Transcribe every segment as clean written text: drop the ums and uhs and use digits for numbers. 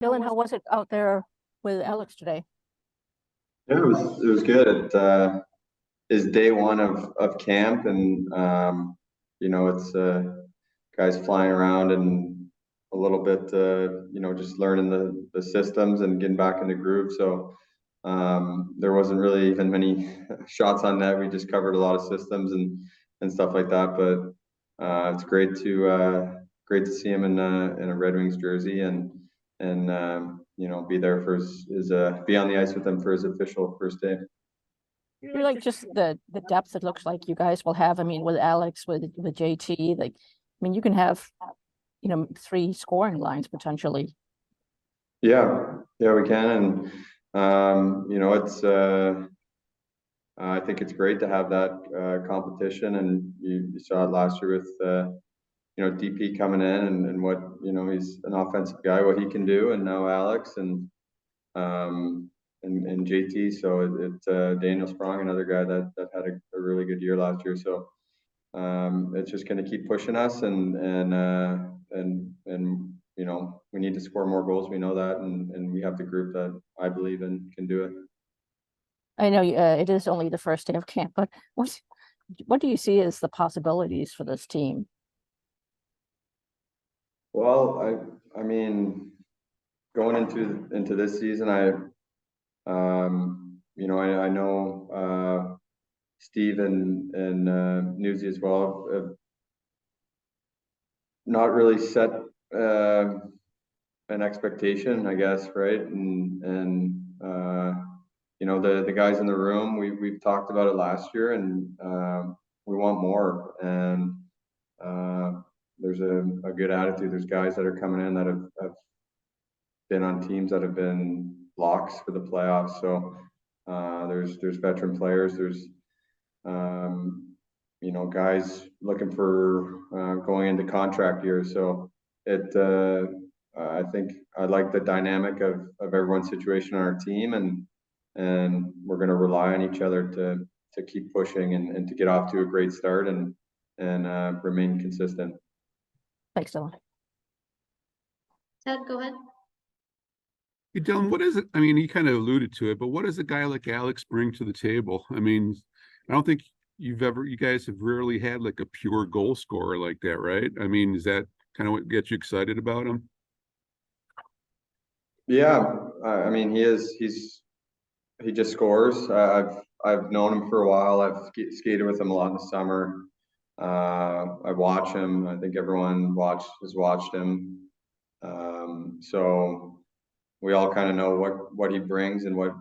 Dylan, how was it out there with Alex today? Yeah, it was good. It is day one of camp, and it's guys flying around and a little bit just learning the systems and getting back in the groove. So there wasn't really even many shots on net. We just covered a lot of systems and stuff like that. But it's great to see him in a Red Wings jersey and be there for his be on the ice with him for his official first day. You're like just the depth it looks like you guys will have. I mean, with Alex, with JT, like, I mean, you can have, three scoring lines potentially. Yeah, we can, and it's I think it's great to have that competition, and you saw it last year with DP coming in and what he's an offensive guy, what he can do, and now Alex um, and JT. So it's Daniel Sprong, another guy that had a really good year last year. So it's just going to keep pushing us, and we need to score more goals. We know that, and we have the group that I believe in can do it. I know it is only the first day of camp, but what do you see as the possibilities for this team? Well, I mean, going into this season, I know Steve and Newsy as well have not really set an expectation, I guess, right? And the guys in the room, we've talked about it last year, and we want more. And there's a good attitude. There's guys that are coming in that have been on teams that have been locks for the playoffs. So there's veteran players. There's guys looking for going into contract years. So I think I like the dynamic of everyone's situation on our team, and we're going to rely on each other to keep pushing and to get off to a great start and remain consistent. Thanks, Dylan. Ted, go ahead. Hey, Dylan, what is it? I mean, you kind of alluded to it, but what does a guy like Alex bring to the table? I mean, I don't think you guys have rarely had like a pure goal scorer like that, right? I mean, is that kind of what gets you excited about him? Yeah, I mean, he just scores. I've known him for a while. I've skated with him a lot in the summer. I watch him. I think everyone has watched him. So we all kind of know what he brings and what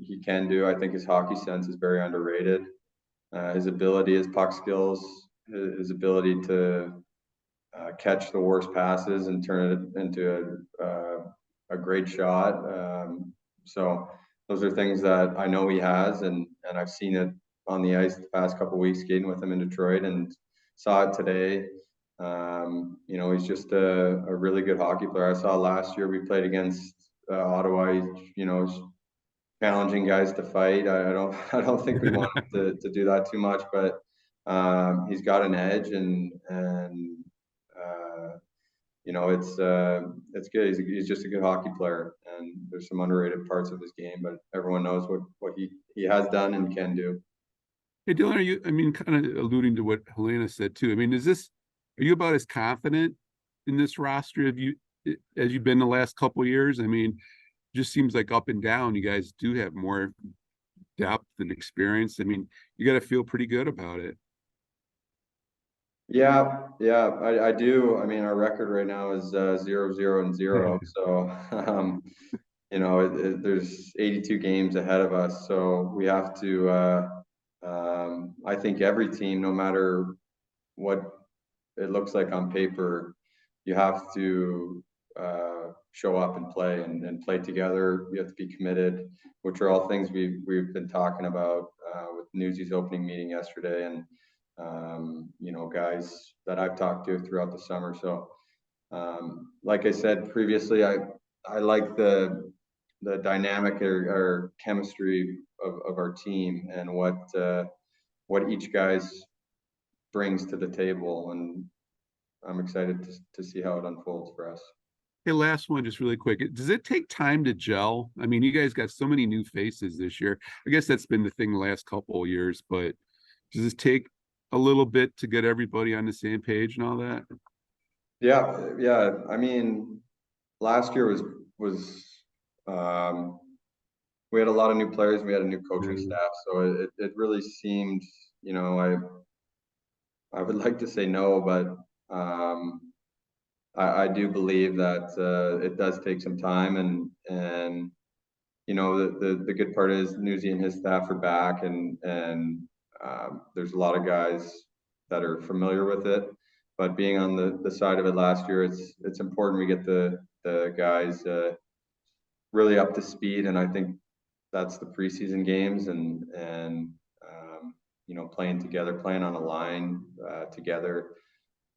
he can do. I think his hockey sense is very underrated. His ability, his puck skills, his ability to catch the worst passes and turn it into a great shot. So those are things that I know he has, and I've seen it on the ice the past couple of weeks skating with him in Detroit, and saw it today. He's just a really good hockey player. I saw last year we played against Ottawa. He's challenging guys to fight. I don't think we want him to do that too much, but he's got an edge, and it's good. He's just a good hockey player, and there's some underrated parts of his game, but everyone knows what he has done and can do. Hey, Dylan, I mean, kind of alluding to what Helena said too. I mean, are you about as confident in this roster as you've been the last couple of years? I mean, just seems like up and down, you guys do have more depth and experience. I mean, you got to feel pretty good about it. Yeah, I do. I mean, our record right now is 0-0-0. So, there's 82 games ahead of us. So we have to, I think every team, no matter what it looks like on paper, you have to show up and play and play together. You have to be committed, which are all things we've been talking about with Newsy's opening meeting yesterday, and guys that I've talked to throughout the summer. So like I said previously, I like the dynamic or chemistry of our team and what each guy's brings to the table, and I'm excited to see how it unfolds for us. Hey, last one, just really quick. Does it take time to gel? I mean, you guys got so many new faces this year. I guess that's been the thing the last couple of years, but does this take a little bit to get everybody on the same page and all that? Yeah. I mean, last year was we had a lot of new players. We had a new coaching staff, so it really seemed, you know, I would like to say no, but I do believe that it does take some time, and you know, the good part is Newsy and his staff are back, and there's a lot of guys that are familiar with it. But being on the side of it last year, it's important we get the guys really up to speed, and I think that's the preseason games, and you know, playing together, playing on a line together.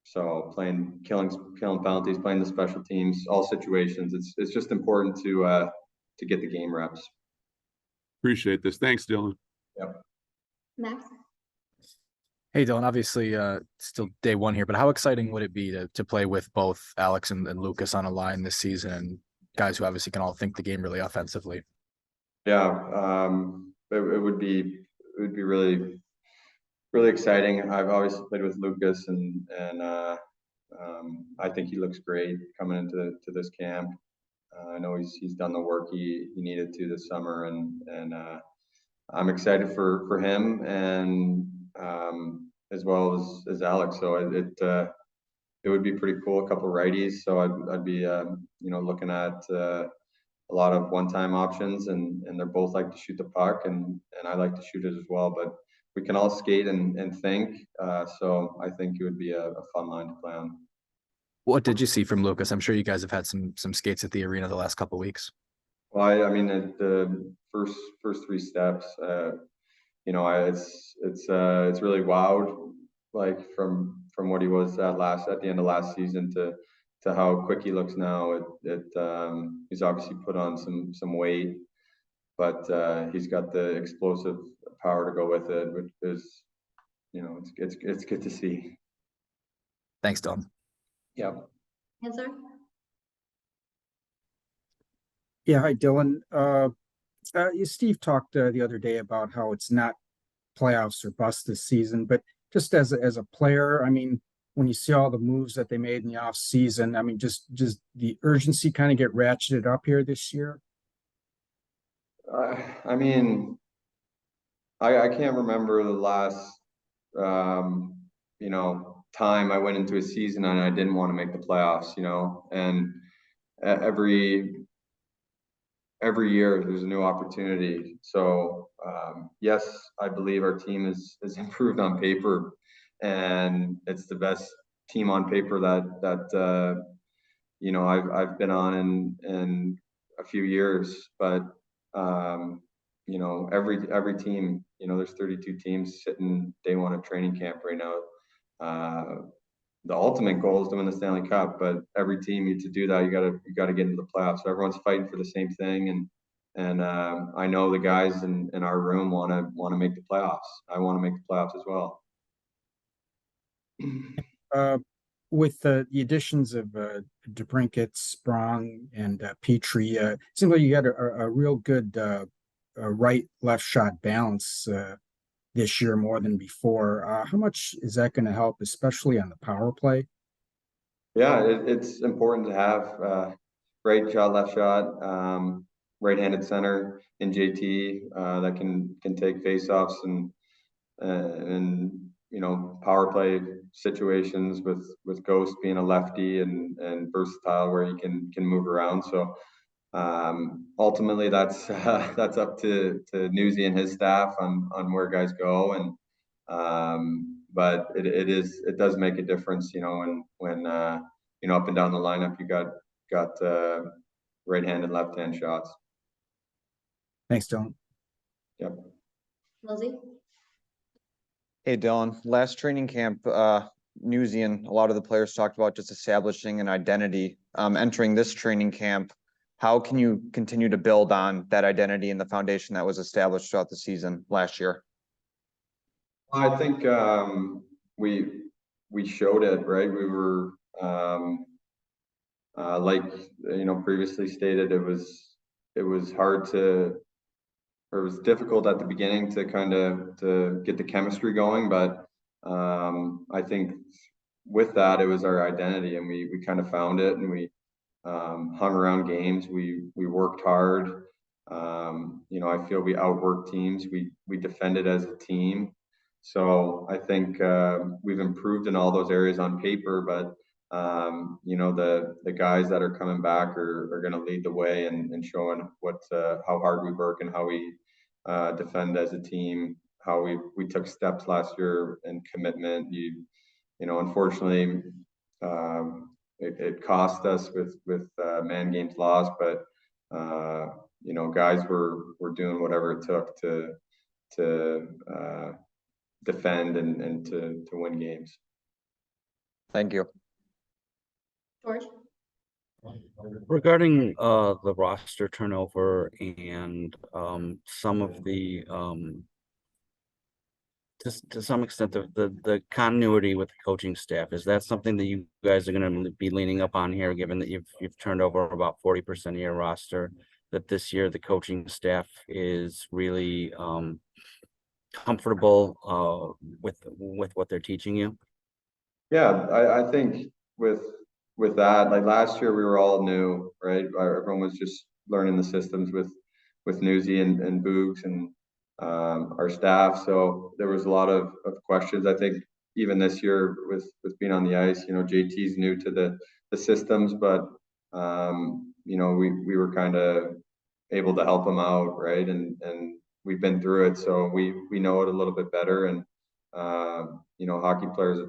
So killing penalties, playing the special teams, all situations. It's just important to get the game reps. Appreciate this. Thanks, Dylan. Yep. Max? Hey Dylan, obviously still day one here, but how exciting would it be to play with both Alex and Lucas on a line this season, and guys who obviously can all think the game really offensively? Yeah, it would be really exciting. I've obviously played with Lucas, and I think he looks great coming into this camp. I know he's done the work he needed to this summer, and I'm excited for him, and as well as Alex. So it would be pretty cool. A couple righties, so I'd be you know, looking at a lot of one-time options, and they're both like to shoot the puck, and I like to shoot it as well. But we can all skate and think. So I think it would be a fun line to play on. What did you see from Lucas? I'm sure you guys have had some skates at the arena the last couple of weeks. Well, I mean, the first three steps, you know, it's really wowed, like from what he was at the end of last season to how quick he looks now. He's obviously put on some weight, but he's got the explosive power to go with it, which is, you know, it's good to see. Thanks, Dylan. Yeah. Answer? Yeah, hi, Dylan. Steve talked the other day about how it's not playoffs or bust this season, but just as a player, I mean, when you see all the moves that they made in the off season, I mean, just the urgency kind of get ratcheted up here this year. I mean, I can't remember the last you know, time I went into a season and I didn't want to make the playoffs, you know, and every year there's a new opportunity. So yes, I believe our team is improved on paper, and it's the best team on paper that you know, I've been on in a few years. But you know, every team, you know, there's 32 teams sitting day one of training camp right now. The ultimate goal is to win the Stanley Cup, but every team needs to do that. You gotta get into the playoffs. So everyone's fighting for the same thing, and I know the guys in our room want to make the playoffs. I want to make the playoffs as well. With the additions of DeBrincat, Sprong, and Petrie, it seems like you got a real good right-left shot balance this year more than before. How much is that going to help, especially on the power play? Yeah, it's important to have right shot, left shot, right-handed center in JT that can take faceoffs and you know, power play situations with Ghost being a lefty and versatile where he can move around. So ultimately that's up to Newsy and his staff on where guys go, and but it does make a difference, you know, when you know, up and down the lineup you got right hand and left hand shots. Thanks, Dylan. Yep. Lizzie? Hey Dylan, last training camp, Newsy and a lot of the players talked about just establishing an identity. Entering this training camp, how can you continue to build on that identity and the foundation that was established throughout the season last year? I think we showed it, right? We were like, previously stated, it was hard to, or it was difficult at the beginning to get the chemistry going, but I think with that, it was our identity, and we kind of found it, and we hung around games. We worked hard. I feel we outworked teams. We defended as a team. So I think we've improved in all those areas on paper, but the guys that are coming back are going to lead the way and showing how hard we work and how we defend as a team. How we took steps last year in commitment. Unfortunately, it cost us with man games lost, but guys were doing whatever it took to defend and to win games. Thank you. George, Regarding the roster turnover and some of the just to some extent the continuity with the coaching staff, is that something that you guys are going to be leaning up on here, given that you've turned over about 40% of your roster, that this year the coaching staff is really comfortable with what they're teaching you? Yeah, I think with that, like last year we were all new, right? Everyone was just learning the systems with Newsy and Boogs and our staff. So there was a lot of questions. I think even this year with being on the ice, JT's new to the systems, but we were kind of able to help him out, right? And we've been through it, so we know it a little bit better. And hockey players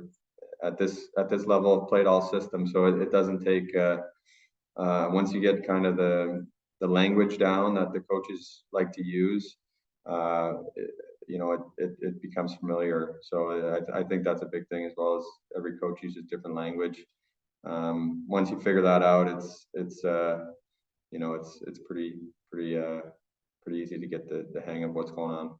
at this level have played all systems, so it doesn't take once you get kind of the language down that the coaches like to use, it becomes familiar. So I think that's a big thing, as well as every coach uses different language. Once you figure that out, it's pretty easy to get the hang of what's going on.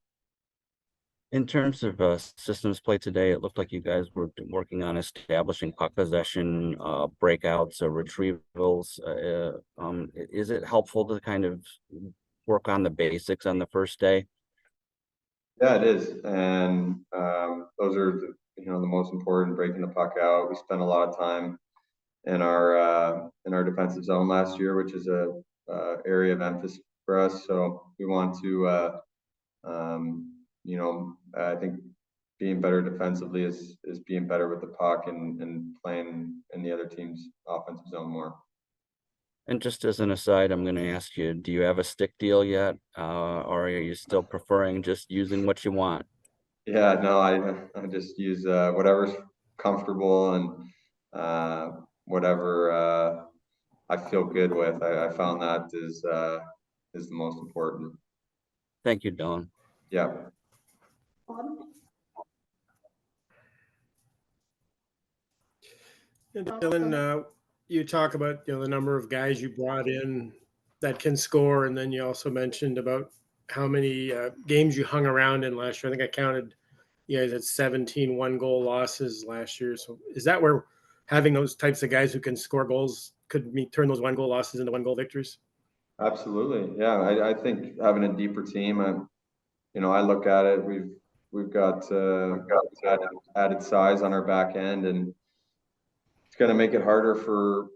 In terms of systems play today, it looked like you guys were working on establishing puck possession, breakouts, or retrievals. Is it helpful to kind of work on the basics on the first day? Yeah, it is, and those are the most important. Breaking the puck out. We spent a lot of time in our defensive zone last year, which is a area of emphasis for us. So we want to I think being better defensively is being better with the puck and playing in the other team's offensive zone more. And just as an aside, I'm going to ask you, do you have a stick deal yet? Or are you still preferring just using what you want? Yeah, no, I just use whatever's comfortable and whatever I feel good with. I found that is the most important. Thank you, Dylan. Yeah. Bob, And Dylan, you talk about the number of guys you brought in that can score, and then you also mentioned about how many games you hung around in last year. I think I counted you guys had 17 one-goal losses last year. So is that where having those types of guys who can score goals could turn those one-goal losses into one-goal victories? Absolutely, yeah. I think having a deeper team, I look at it. We've got added size on our back end, and it's going to make it harder for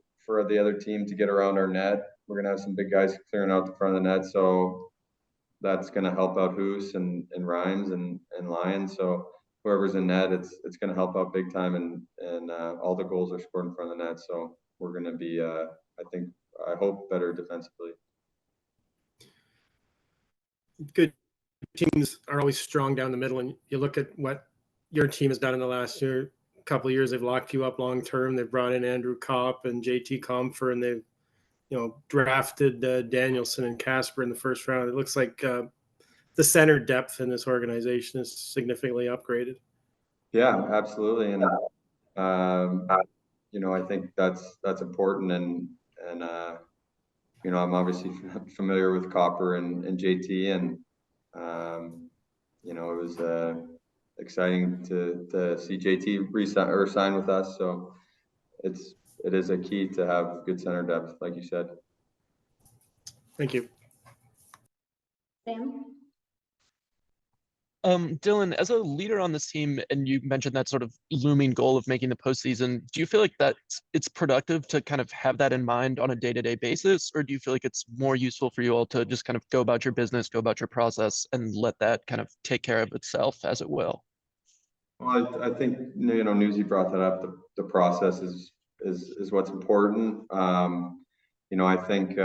the other team to get around our net. We're going to have some big guys clearing out the front of the net, so that's going to help out Hoos and Rhymes and Lions. So whoever's in net, it's going to help out big time, and all the goals are scored in front of the net. So we're going to be, I hope, better defensively. Good teams are always strong down the middle, and you look at what your team has done in the last couple of years. They've locked you up long term. They've brought in Andrew Kopp and JT Comfer, and they've drafted Danielson and Casper in the first round. It looks like the center depth in this organization is significantly upgraded. Yeah, absolutely, and I think that's important, and I'm obviously familiar with Copper and JT, and it was exciting to see JT sign with us. So it's it is a key to have good center depth, like you said. Thank you. Sam? Dylan, as a leader on this team, and you mentioned that sort of looming goal of making the postseason, do you feel like that it's productive to kind of have that in mind on a day-to-day basis, or do you feel like it's more useful for you all to just kind of go about your business, go about your process, and let that kind of take care of itself as it will? Well, I think, you know, Newsy brought that up. The process is what's important. You know, I think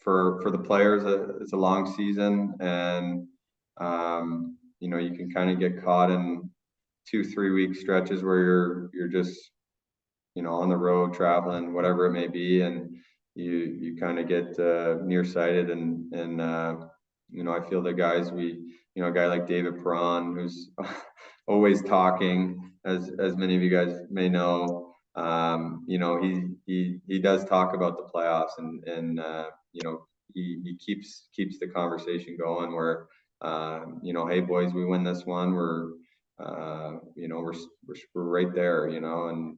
for the players, it's a long season, and you know, you can kind of get caught in 2-3 week stretches where you're just, you know, on the road traveling, whatever it may be, and you kind of get nearsighted, and you know, I feel the guys, you know, a guy like David Perron, who's always talking, as many of you guys may know, you know, he does talk about the playoffs, and you know, he keeps the conversation going where, you know, hey boys, we win this one, we're you know, we're right there, you know, and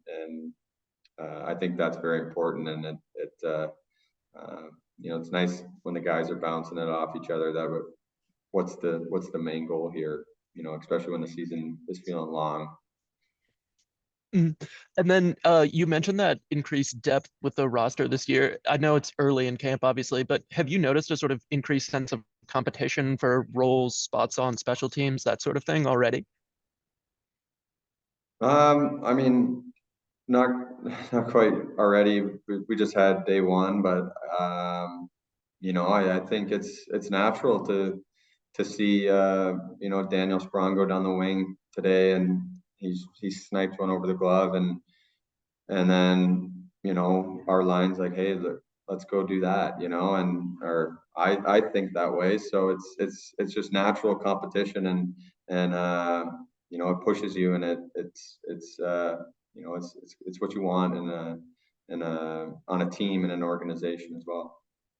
I think that's very important, and you know, it's nice when the guys are bouncing it off each other. That what's the main goal here, you know, especially when the season is feeling long. And then you mentioned that increased depth with the roster this year. I know it's early in camp, obviously, but have you noticed a sort of increased sense of competition for roles, spots on special teams, that sort of thing already? I mean, not quite already. We just had day one, but you know, I think it's natural to see you know, Daniel Sprong go down the wing today, and he sniped one over the glove, and then, you know, our line's like, hey, look, let's go do that, you know, and or I think that way. So it's just natural competition, and you know, it pushes you, and it's you know, it's what you want in a on a team and an organization as well.